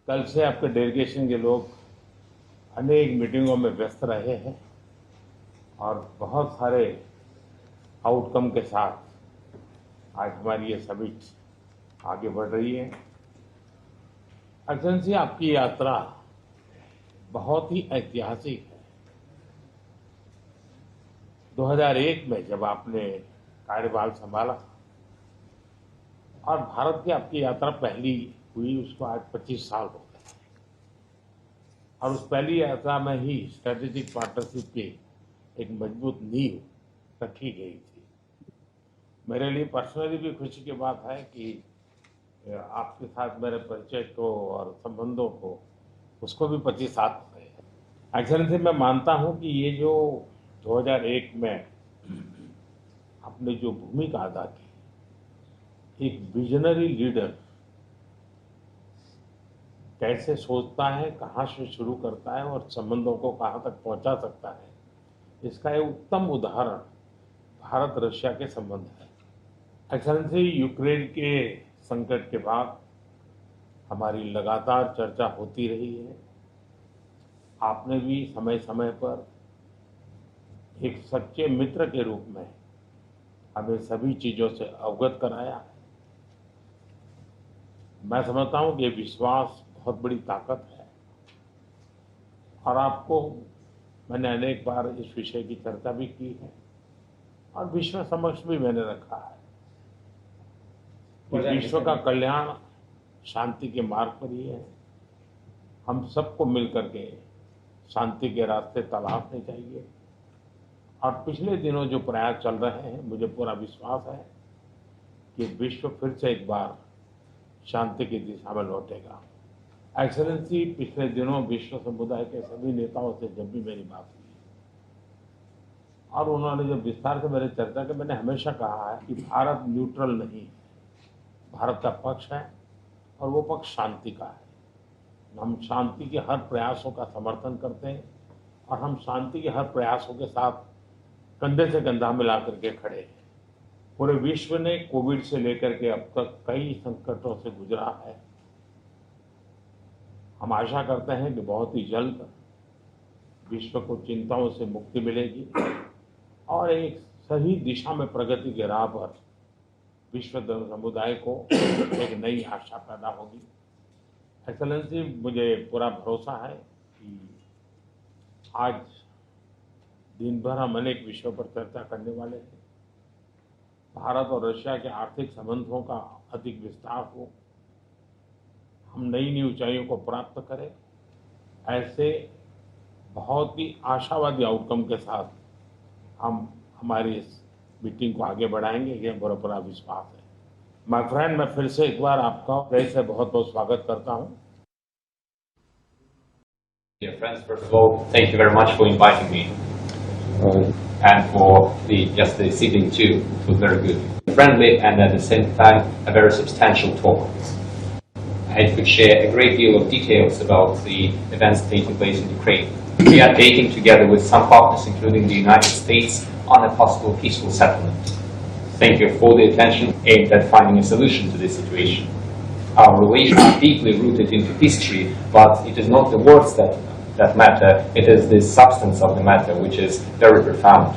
कल से आपके डेलीगेशन के लोग अनेक मीटिंगों में व्यस्त रहे हैं और बहुत सारे आउटकम के साथ आज हमारी ये समिट आगे बढ़ रही है। एक्सेलेंसी, आपकी यात्रा बहुत ही ऐतिहासिक है। 2001 में जब आपने कार्यभार संभाला और भारत की आपकी यात्रा पहली हुई, उसको आज 25 साल हो गए और उस पहली यात्रा में ही स्ट्रेटेजिक पार्टनरशिप की एक मजबूत नींव रखी गई थी। मेरे लिए पर्सनली भी खुशी की बात है कि आपके साथ मेरे परिचय को और संबंधों को उसको भी 25 साल हो गए हैं। एक्सेलेंसी, मैं मानता हूं कि ये जो 2001 में आपने जो भूमिका अदा की, एक विजनरी लीडर कैसे सोचता है, कहाँ से शुरू करता है और संबंधों को कहाँ तक पहुंचा सकता है, इसका एक उत्तम उदाहरण भारत रशिया के संबंध है। एक्सेलेंसी, यूक्रेन के संकट के बाद हमारी लगातार चर्चा होती रही है। आपने भी समय समय पर एक सच्चे मित्र के रूप में हमें सभी चीजों से अवगत कराया है। मैं समझता हूं कि विश्वास बहुत बड़ी ताकत है और आपको मैंने अनेक बार इस विषय की चर्चा भी की है और विश्व समक्ष भी मैंने रखा है कि विश्व का कल्याण शांति के मार्ग पर ही है। हम सबको मिलकर के शांति के रास्ते तलाशने चाहिए और पिछले दिनों जो प्रयास चल रहे हैं, मुझे पूरा विश्वास है कि विश्व फिर से एक बार शांति की दिशा में लौटेगा। एक्सेलेंसी, पिछले दिनों विश्व समुदाय के सभी नेताओं से जब भी मेरी बात हुई और उन्होंने जब विस्तार से मेरे चर्चा की, मैंने हमेशा कहा है कि भारत न्यूट्रल नहीं है, भारत का पक्ष है और वो पक्ष शांति का है। हम शांति के हर प्रयासों का समर्थन करते हैं और हम शांति के हर प्रयासों के साथ कंधे से कंधा मिला करके खड़े हैं। पूरे विश्व ने कोविड से लेकर के अब तक कई संकटों से गुजरा है। हम आशा करते हैं कि बहुत ही जल्द विश्व को चिंताओं से मुक्ति मिलेगी और एक सही दिशा में प्रगति के राह पर विश्व समुदाय को एक नई आशा पैदा होगी। एक्सेलेंसी, मुझे पूरा भरोसा है कि आज दिन भर हम अनेक विषयों पर चर्चा करने वाले हैं। भारत और रशिया के आर्थिक संबंधों का अधिक विस्तार हो, हम नई नई ऊंचाइयों को प्राप्त करें, ऐसे बहुत ही आशावादी आउटकम के साथ हम हमारी इस मीटिंग को आगे बढ़ाएंगे, ये मेरा पूरा विश्वास है। माय फ्रेंड, मैं फिर से एक बार आपका हृदय से बहुत बहुत स्वागत करता हूं। Dear friends, first of all, thank you very much for inviting me, and for the sitting too. It was very good, friendly, and at the same time a very substantial talk. I could share a great deal of details about the events taking place in Ukraine. We are dating together with some partners, including the United States, on a possible peaceful settlement. Thank you for the attention aimed at finding a solution to this situation. Our relations are deeply rooted into history, but it is not the words that matter, it is the substance of the matter which is very profound.